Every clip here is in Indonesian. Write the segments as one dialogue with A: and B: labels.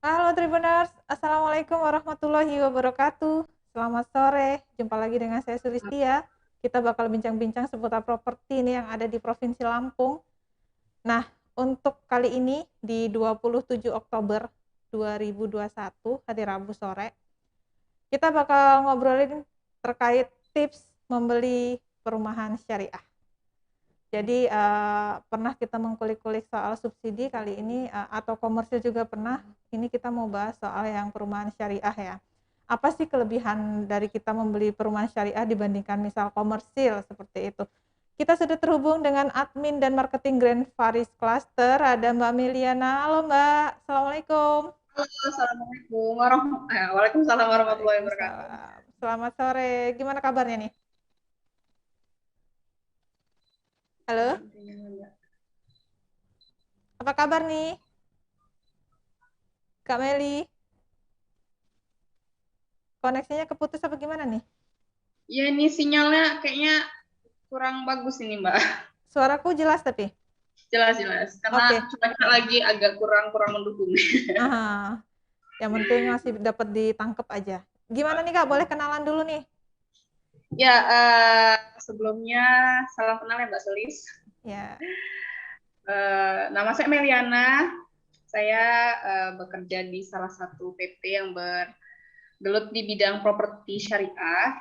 A: Halo Tribuners, Assalamualaikum warahmatullahi wabarakatuh. Selamat sore, jumpa lagi dengan saya Sulistia. Kita bakal bincang-bincang seputar properti nih yang ada di Provinsi Lampung. Nah, untuk kali ini di 27 Oktober 2021, hari Rabu sore, kita bakal ngobrolin terkait tips membeli perumahan syariah. Jadi pernah kita mengkulik-kulik soal subsidi, kali ini atau komersil juga pernah. Ini kita mau bahas soal yang perumahan syariah ya. Apa sih kelebihan dari kita membeli perumahan syariah dibandingkan misal komersil seperti itu? Kita sudah terhubung dengan admin dan marketing Grand Faris Cluster, ada Mbak Meliana. Halo Mbak, Assalamualaikum.
B: Halo, Assalamualaikum Waalaikumsalam warahmatullahi wabarakatuh.
A: Waalaikumsalam. Selamat sore, gimana kabarnya nih? Halo, apa kabar nih Kak Meli? Koneksinya keputus apa gimana nih?
B: Ya, ini sinyalnya kayaknya kurang bagus ini, Mbak.
A: Suaraku jelas tapi?
B: Jelas-jelas. Karena
A: Oke.
B: cuaca lagi agak kurang mendukung.
A: Aha. Yang penting masih dapat ditangkap aja. Gimana nih Kak, boleh kenalan dulu nih?
B: Ya, sebelumnya salam kenal ya Mbak Solis.
A: Ya.
B: Nama saya Meliana. Saya bekerja di salah satu PT yang bergelut di bidang properti syariah.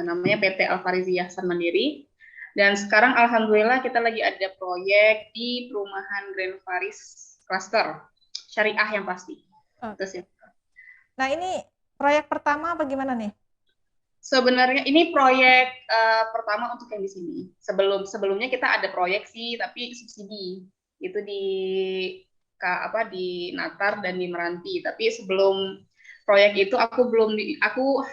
B: Namanya PT Alfarizi Ihsan Mandiri. Dan sekarang alhamdulillah kita lagi ada proyek di perumahan Grand Faris Cluster. Syariah yang pasti. Terus
A: Oke.
B: ya.
A: Nah, ini proyek pertama apa gimana nih?
B: Sebenarnya ini proyek pertama untuk yang di sini. Sebelumnya kita ada proyek sih, tapi subsidi. Itu di Natar dan di Meranti. Tapi sebelum proyek itu aku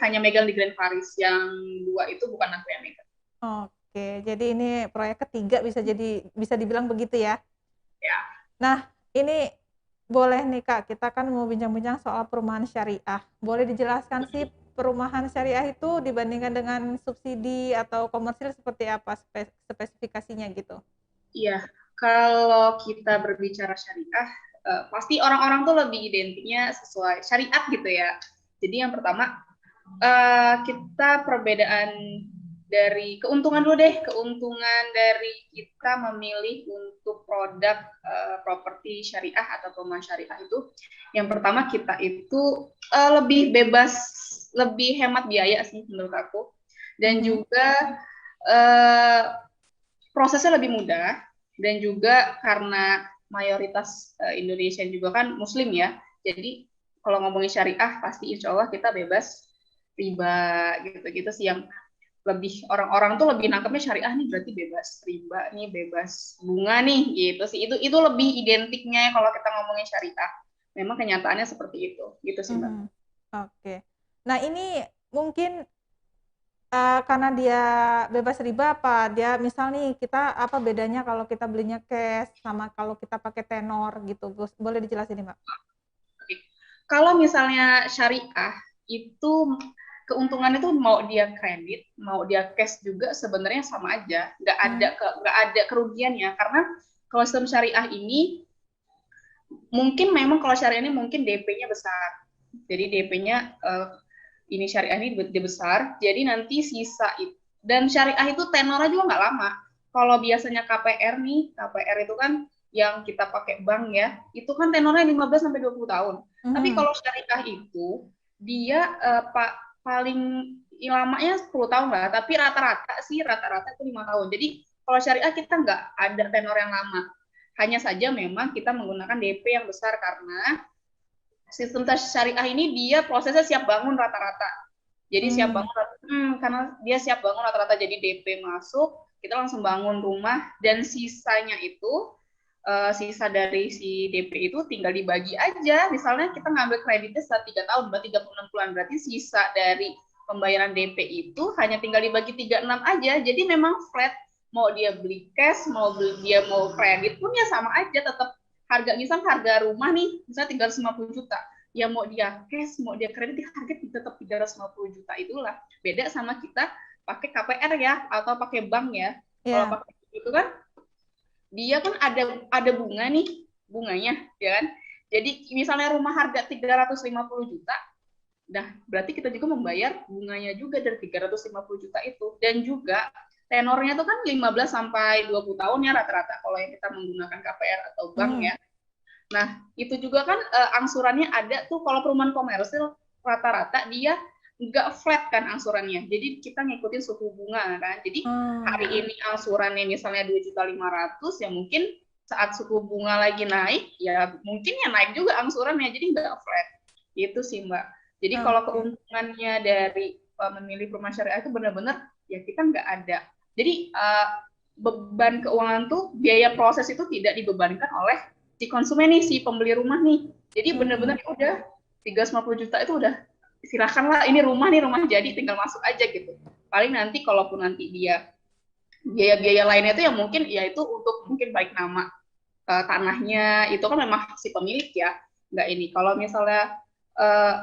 B: hanya megang di Grand Faris. Yang dua itu bukan aku yang megang.
A: Oke, jadi ini proyek ketiga bisa dibilang begitu ya.
B: Ya.
A: Nah, ini boleh nih Kak, kita kan mau bincang-bincang soal perumahan syariah. Boleh dijelaskan sih perumahan syariah itu dibandingkan dengan subsidi atau komersil seperti apa spesifikasinya gitu?
B: Iya, kalau kita berbicara syariah, pasti orang-orang tuh lebih identiknya sesuai syariat gitu ya. Jadi yang pertama, kita perbedaan dari keuntungan dulu deh, keuntungan dari kita memilih untuk produk properti syariah atau perumahan syariah itu, yang pertama kita itu lebih bebas, lebih hemat biaya sih menurut aku, dan
A: Mhm.
B: juga uh, prosesnya lebih mudah, dan juga karena mayoritas Indonesia juga kan Muslim ya, jadi kalau ngomongin syariah pasti insya Allah kita bebas riba gitu-gitu sih, yang lebih orang-orang tuh lebih nangkepnya syariah nih berarti bebas riba nih, bebas bunga nih gitu sih, itu lebih identiknya kalau kita ngomongin syariah. Memang kenyataannya seperti itu gitu sih Mbak.
A: Mhm. Oke. Nah, ini mungkin karena dia bebas riba apa dia misal nih kita apa bedanya kalau kita belinya cash sama kalau kita pakai tenor gitu, boleh dijelasin nih Mbak?
B: Oke. Kalau misalnya syariah itu keuntungannya tuh mau dia kredit, mau dia cash juga sebenarnya sama aja,
A: Hmm.
B: nggak ada kerugiannya, karena kalau sistem syariah ini mungkin memang kalau syariah ini mungkin DP-nya besar, jadi DP-nya ini syariah ini dia besar, jadi nanti sisa itu, dan syariah itu tenornya juga nggak lama. Kalau biasanya KPR nih, KPR itu kan yang kita pakai bank ya, itu kan tenornya 15 sampai 20 tahun. Tapi
A: Mhm.
B: kalau syariah itu dia paling lamanya 10 tahun lah, tapi rata-rata itu 5 tahun. Jadi kalau syariah kita nggak ada tenor yang lama. Hanya saja memang kita menggunakan DP yang besar karena sistem syariah ini dia prosesnya siap bangun rata-rata. Jadi siap
A: Hmm.
B: bangun karena dia siap bangun rata-rata, jadi DP masuk, kita langsung bangun rumah, dan sisanya itu sisa dari si DP itu tinggal dibagi aja. Misalnya kita ngambil kreditnya setelah 3 tahun, berarti 36 bulan, berarti sisa dari pembayaran DP itu hanya tinggal dibagi 36 aja. Jadi memang flat, mau dia beli cash, dia mau kredit pun ya sama aja, tetap harga, misal harga rumah nih misalnya 350 juta, ya mau dia cash mau dia kredit harga tetap 350 juta. Itulah beda sama kita pakai KPR ya atau pakai bank ya. Kalau
A: Ya.
B: pakai itu kan dia kan ada bunga nih, bunganya ya kan. Jadi misalnya rumah harga 350 juta, nah berarti kita juga membayar bunganya juga dari 350 juta itu. Dan juga tenornya itu kan 15 sampai 20 tahun ya rata-rata kalau yang kita menggunakan KPR atau bank
A: Hmm.
B: ya. Nah, itu juga kan angsurannya ada tuh kalau perumahan komersil rata-rata dia nggak flat kan angsurannya. Jadi kita ngikutin suku bunga kan. Jadi hari
A: Hmm.
B: ini angsurannya misalnya 2.500.000 ya mungkin saat suku bunga lagi naik ya mungkin ya naik juga angsurannya. Jadi nggak flat. Itu sih Mbak. Jadi kalau
A: Oke.
B: keuntungannya dari memilih perumahan syariah itu benar-benar ya kita nggak ada. Jadi beban keuangan tuh biaya proses itu tidak dibebankan oleh si konsumen nih, si pembeli rumah nih. Jadi
A: Hmm.
B: benar-benar udah 350 juta itu udah silakanlah ini rumah jadi tinggal masuk aja gitu. Paling nanti kalaupun nanti dia biaya-biaya lainnya itu yang mungkin ya itu untuk mungkin baik nama tanahnya itu kan memang si pemilik ya. Nggak ini. Kalau misalnya uh,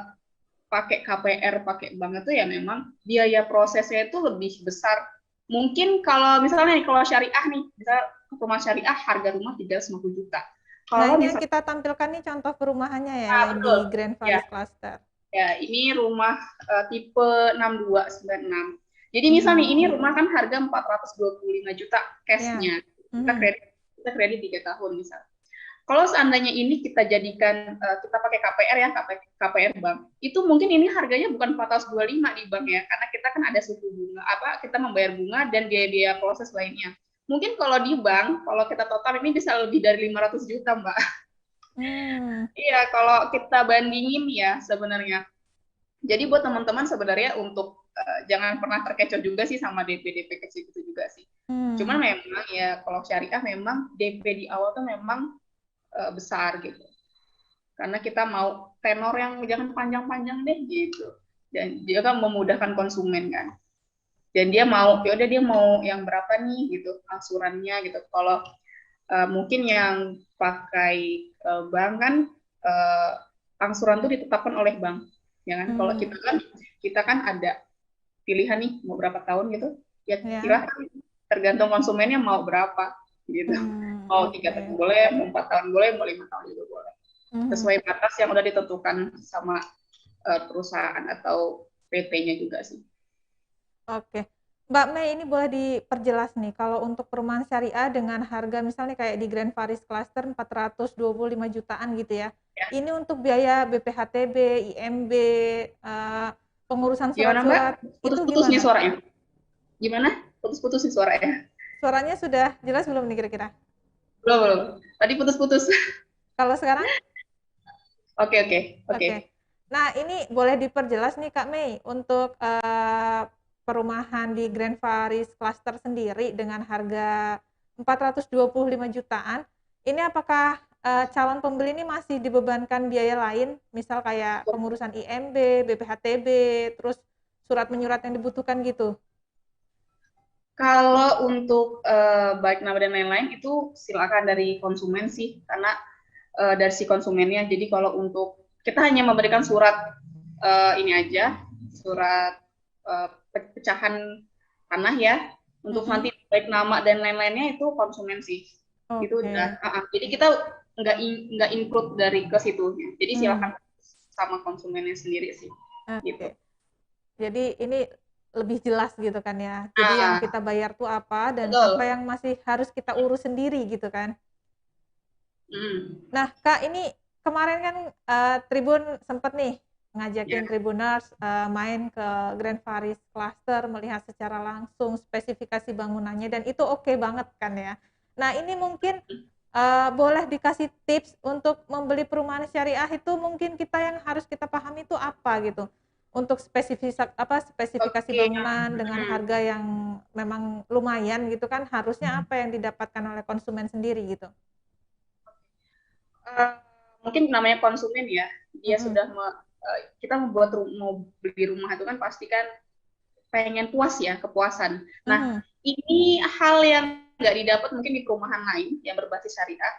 B: pakai KPR, pakai bank itu ya memang biaya prosesnya itu lebih besar. Mungkin kalau misalnya kalau syariah nih, bisa rumah syariah harga rumah 350 juta.
A: Nah,
B: Kalau
A: ini yang
B: misalnya
A: kita tampilkan nih contoh perumahannya ya, yang di
B: betul.
A: Grand
B: Ya,
A: Paris Cluster.
B: ya ini rumah tipe 6296. Jadi misal nih
A: Hmm.
B: ini rumah kan harga 425 juta
A: Ya.
B: cashnya. Kita
A: Hmm.
B: kredit kita kredit 3 tahun misal. Kalau seandainya ini kita jadikan kita pakai KPR ya, KPR bank, itu mungkin ini harganya bukan 425 di bank ya, karena kita kan ada suku bunga, kita membayar bunga dan biaya-biaya proses lainnya. Mungkin kalau di bank, kalau kita total ini bisa lebih dari 500 juta, Mbak.
A: Hmm.
B: Iya, kalau kita bandingin ya sebenarnya. Jadi buat teman-teman sebenarnya untuk jangan pernah terkecoh juga sih sama DP-DP kecil itu juga sih. Cuman
A: Hmm.
B: memang ya kalau syariah memang DP di awal tuh memang besar gitu. Karena kita mau tenor yang jangan panjang-panjang deh gitu. Dan dia kan memudahkan konsumen kan. Dan dia mau, ya udah dia mau yang berapa nih gitu angsurannya gitu. Kalau mungkin yang pakai bank kan uh, angsuran itu ditetapkan oleh bank. Ya kan? Kalau
A: Hmm.
B: kita kan ada pilihan nih mau berapa tahun gitu. Ya
A: Ya.
B: silahkan tergantung konsumennya mau berapa gitu.
A: Hmm.
B: Mau 3 tahun
A: Oke.
B: boleh, mau 4 tahun boleh, mau 5 tahun juga boleh
A: Hmm.
B: sesuai batas yang udah ditentukan sama perusahaan atau PT-nya juga sih.
A: Oke. Mbak Mei, ini boleh diperjelas nih, kalau untuk perumahan syariah dengan harga misalnya kayak di Grand Paris Cluster 425 jutaan gitu ya.
B: Ya.
A: Ini untuk biaya BPHTB, IMB, pengurusan
B: Gimana Mbak?
A: surat-surat, itu
B: Putus-putus nih
A: gimana?
B: suaranya. Gimana? Putus-putus nih suaranya.
A: Suaranya sudah jelas belum nih kira-kira?
B: Belum, belum. Tadi putus-putus.
A: Kalau sekarang?
B: Oke, oke, oke.
A: Oke. Nah, ini boleh diperjelas nih Kak Mei, untuk perumahan di Grand Paris Cluster sendiri dengan harga 425 jutaan, ini apakah calon pembeli ini masih dibebankan biaya lain, misal kayak pengurusan IMB, BPHTB, terus surat menyurat yang dibutuhkan gitu?
B: Kalau untuk baik nama dan lain-lain itu silakan dari konsumen sih, karena dari si konsumennya. Jadi kalau untuk kita hanya memberikan surat ini aja, surat pecahan tanah ya, untuk
A: Mm-mm.
B: nanti baik nama dan lain-lainnya itu konsumen sih. Itu udah.
A: Oke.
B: Jadi kita nggak include dari ke situnya. Jadi
A: Hmm.
B: silakan sama konsumennya sendiri sih. Gitu.
A: Oke. Jadi ini lebih jelas gitu kan ya. Jadi yang
B: Ah,
A: kita bayar tuh apa dan apa
B: betul.
A: yang masih harus kita urus sendiri gitu kan.
B: Hmm.
A: Nah, Kak, ini kemarin kan Tribun sempet nih
B: Ya.
A: ngajakin Tribuners main ke Grand Paris Cluster melihat secara langsung spesifikasi bangunannya dan itu oke banget kan ya. Nah, ini mungkin boleh dikasih tips untuk membeli perumahan syariah itu mungkin kita yang harus kita pahami itu apa gitu. Untuk spesifikasi
B: Oke.
A: bangunan dengan
B: Hmm.
A: harga yang memang lumayan gitu kan harusnya apa yang didapatkan oleh konsumen sendiri gitu.
B: Uh, mungkin namanya konsumen ya, dia
A: Mm-mm.
B: sudah kita membuat mau beli rumah itu kan pasti kan pengen puas ya, kepuasan. Nah,
A: Mhm.
B: ini hal yang nggak didapat mungkin di perumahan lain yang berbasis syariah,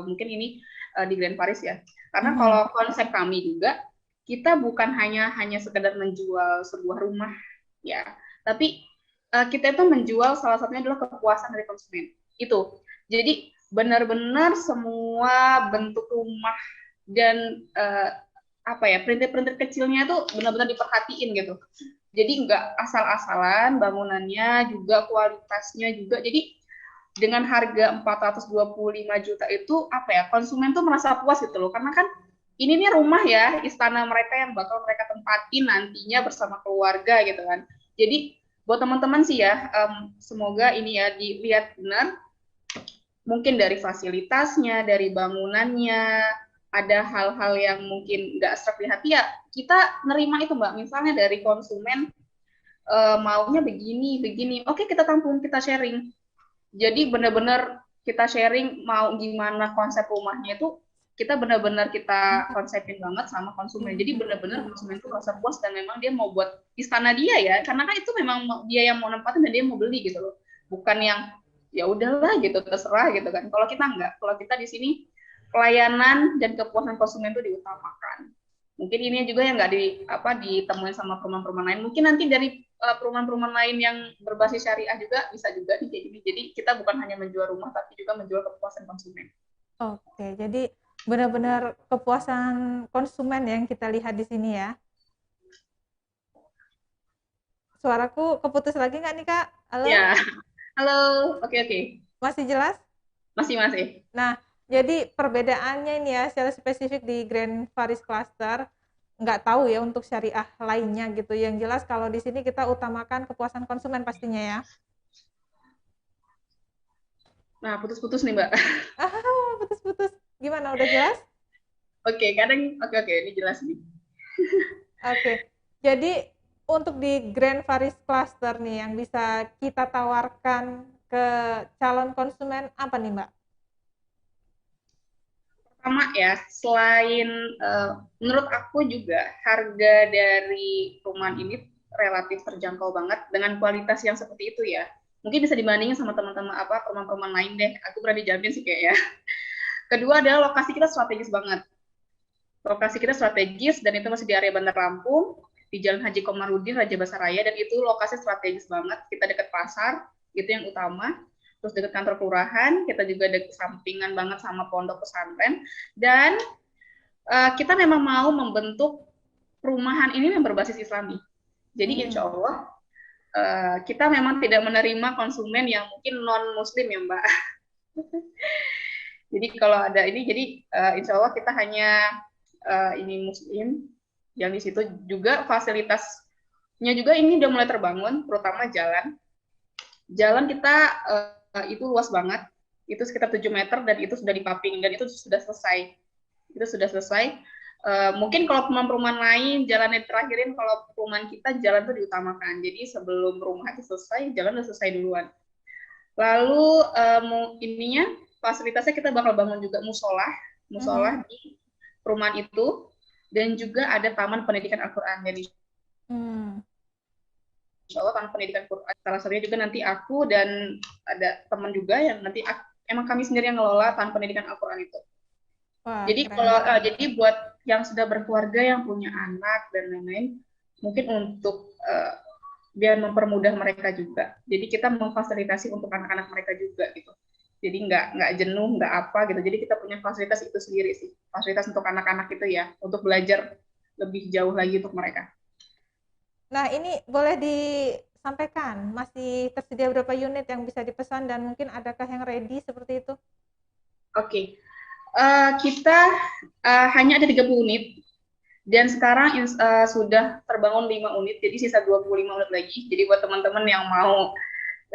B: mungkin ini di Grand Paris ya. Karena
A: Mhm.
B: kalau konsep kami juga, kita bukan hanya sekedar menjual sebuah rumah ya, tapi kita itu menjual salah satunya adalah kepuasan dari konsumen. Itu. Jadi benar-benar semua bentuk rumah dan apa ya, perintil-perintil kecilnya tuh benar-benar diperhatiin gitu. Jadi nggak asal-asalan bangunannya, juga kualitasnya juga. Jadi dengan harga 425 juta itu apa ya, konsumen tuh merasa puas gitu loh, karena kan ini nih rumah ya, istana mereka yang bakal mereka tempatin nantinya bersama keluarga gitu kan. Jadi buat teman-teman sih ya, semoga ini ya dilihat benar, mungkin dari fasilitasnya, dari bangunannya, ada hal-hal yang mungkin nggak serak di hati ya, kita nerima itu Mbak. Misalnya dari konsumen maunya begini, begini, oke kita tampung, kita sharing. Jadi benar-benar kita sharing mau gimana konsep rumahnya itu, kita benar-benar kita konsepin banget sama konsumen. Jadi benar-benar konsumen itu merasa puas dan memang dia mau buat istana dia ya, karena kan itu memang dia yang mau nempatin dan dia mau beli gitu loh. Bukan yang ya udahlah gitu terserah gitu kan. Kalau kita enggak, kalau kita di sini pelayanan dan kepuasan konsumen itu diutamakan. Mungkin ini juga yang nggak ditemuin sama perumahan-perumahan lain. Mungkin nanti dari perumahan-perumahan lain yang berbasis syariah juga bisa juga nih kayak gini. Jadi kita bukan hanya menjual rumah tapi juga menjual kepuasan konsumen.
A: Oke, jadi benar-benar kepuasan konsumen yang kita lihat di sini ya. Suaraku keputus lagi nggak nih Kak? Halo?
B: Ya, halo, oke oke,
A: Masih jelas?
B: masih masih.
A: Nah, jadi perbedaannya ini ya secara spesifik di Grand Faris Cluster, nggak tahu ya untuk syariah lainnya gitu. Yang jelas kalau di sini kita utamakan kepuasan konsumen pastinya ya.
B: Nah putus-putus nih Mbak.
A: Ah, putus-putus. Gimana? Udah jelas?
B: Oke, kadang oke ini jelas nih.
A: Oke. Jadi untuk di Grand Faris Cluster nih yang bisa kita tawarkan ke calon konsumen apa nih Mbak?
B: Pertama ya, selain menurut aku juga harga dari perumahan ini relatif terjangkau banget dengan kualitas yang seperti itu ya. Mungkin bisa dibandingin sama teman-teman perumahan-perumahan lain deh. Aku berani jamin sih kayak ya. Kedua adalah lokasi kita strategis banget. Lokasi kita strategis dan itu masih di area Bandar Lampung, di Jalan Haji Komarudin, Raja Basaraya, dan itu lokasi strategis banget. Kita dekat pasar, itu yang utama. Terus dekat kantor kelurahan, kita juga dekat sampingan banget sama pondok pesantren. Dan kita memang mau membentuk perumahan ini yang berbasis Islami. Jadi insya Allah kita memang tidak menerima konsumen yang mungkin non Muslim ya Mbak. Jadi kalau ada ini, jadi insya Allah kita hanya ini Muslim, yang di situ juga fasilitasnya juga ini udah mulai terbangun, terutama jalan. Jalan kita itu luas banget, itu sekitar 7 meter dan itu sudah dipaving dan itu sudah selesai. Itu sudah selesai. Mungkin kalau perumahan lain jalannya terakhirin, kalau perumahan kita jalan itu diutamakan. Jadi sebelum rumah itu selesai, jalan udah selesai duluan. Lalu ininya fasilitasnya kita bakal bangun juga musola di perumahan itu, dan juga ada taman pendidikan Al-Quran. Jadi insya Allah taman pendidikan Quran salah satunya juga nanti aku dan ada teman juga yang nanti emang kami sendiri yang ngelola taman pendidikan Al-Quran itu.
A: Wah,
B: Jadi kalau jadi buat yang sudah berkeluarga, yang punya anak dan lain-lain, mungkin untuk biar mempermudah mereka juga. Jadi kita memfasilitasi untuk anak-anak mereka juga gitu. Jadi nggak jenuh, nggak apa gitu. Jadi kita punya fasilitas itu sendiri sih. Fasilitas untuk anak-anak itu ya, untuk belajar lebih jauh lagi untuk mereka.
A: Nah, ini boleh disampaikan, masih tersedia berapa unit yang bisa dipesan dan mungkin adakah yang ready seperti itu?
B: Oke. Kita hanya ada 30 unit dan sekarang sudah terbangun 5 unit, jadi sisa 25 unit lagi. Jadi buat teman-teman yang mau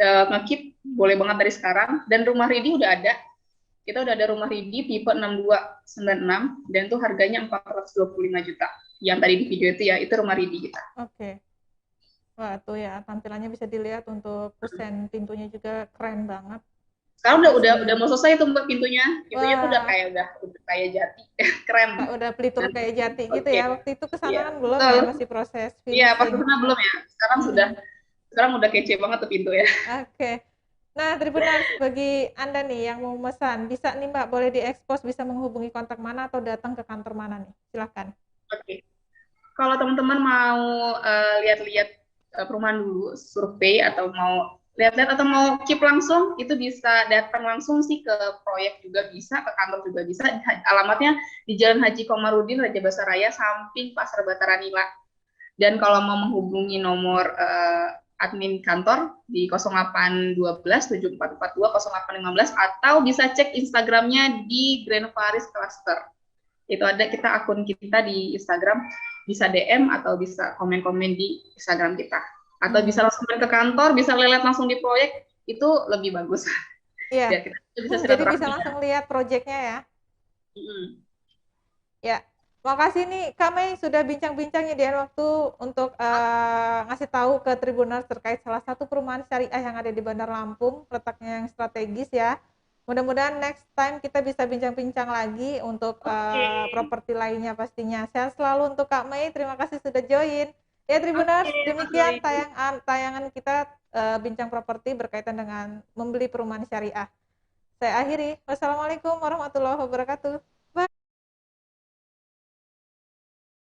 B: ngekip boleh banget dari sekarang. Dan rumah ready udah ada. Kita udah ada rumah ready tipe 6296 dan itu harganya 425 juta. Yang tadi di video itu ya, itu rumah ready kita.
A: Oke. Wah, tuh ya tampilannya bisa dilihat, untuk kusen pintunya juga keren banget.
B: Sekarang udah mau selesai tuh Mbak pintunya. Pintunya tuh udah kayak jati. Keren.
A: Udah pelitur kayak jati gitu ya. Waktu itu kesana kan belum
B: ya,
A: masih proses finishing.
B: Iya, pas kesana belum ya. Sekarang udah kece banget tuh pintu ya.
A: Oke. Nah, Tribuners, bagi Anda nih yang mau memesan, bisa nih Mbak, boleh diekspos, bisa menghubungi kontak mana atau datang ke kantor mana nih? Silahkan.
B: Oke. Kalau teman-teman mau lihat-lihat perumahan dulu, survei atau mau lihat-lihat atau mau keep langsung itu bisa datang langsung sih ke proyek juga bisa, ke kantor juga bisa. Alamatnya di Jalan Haji Komarudin Raja Basaraya samping Pasar Bataranila. Dan kalau mau menghubungi nomor admin kantor di 0812 7442 0815 atau bisa cek Instagramnya di Grand Paris Cluster. Itu ada kita akun kita di Instagram, bisa DM atau bisa komen-komen di Instagram kita. Atau bisa langsung ke kantor, bisa lelet langsung di proyek, itu lebih bagus.
A: Iya.
B: Biar kita bisa
A: Jadi bisa
B: silaturahmi ya.
A: langsung lihat proyeknya ya.
B: Mm-mm.
A: Ya, makasih nih Kak Mei sudah bincang-bincang nyediain waktu untuk ngasih tahu ke Tribuners terkait salah satu perumahan syariah yang ada di Bandar Lampung, letaknya yang strategis ya. Mudah-mudahan next time kita bisa bincang-bincang lagi untuk
B: Oke.
A: properti lainnya pastinya. Sehat selalu untuk Kak Mei, terima kasih sudah join. Ya
B: Oke,
A: Tribuners,
B: Mas
A: demikian
B: Doi.
A: tayangan kita bincang properti berkaitan dengan membeli perumahan syariah. Saya akhiri. Wassalamualaikum warahmatullahi wabarakatuh.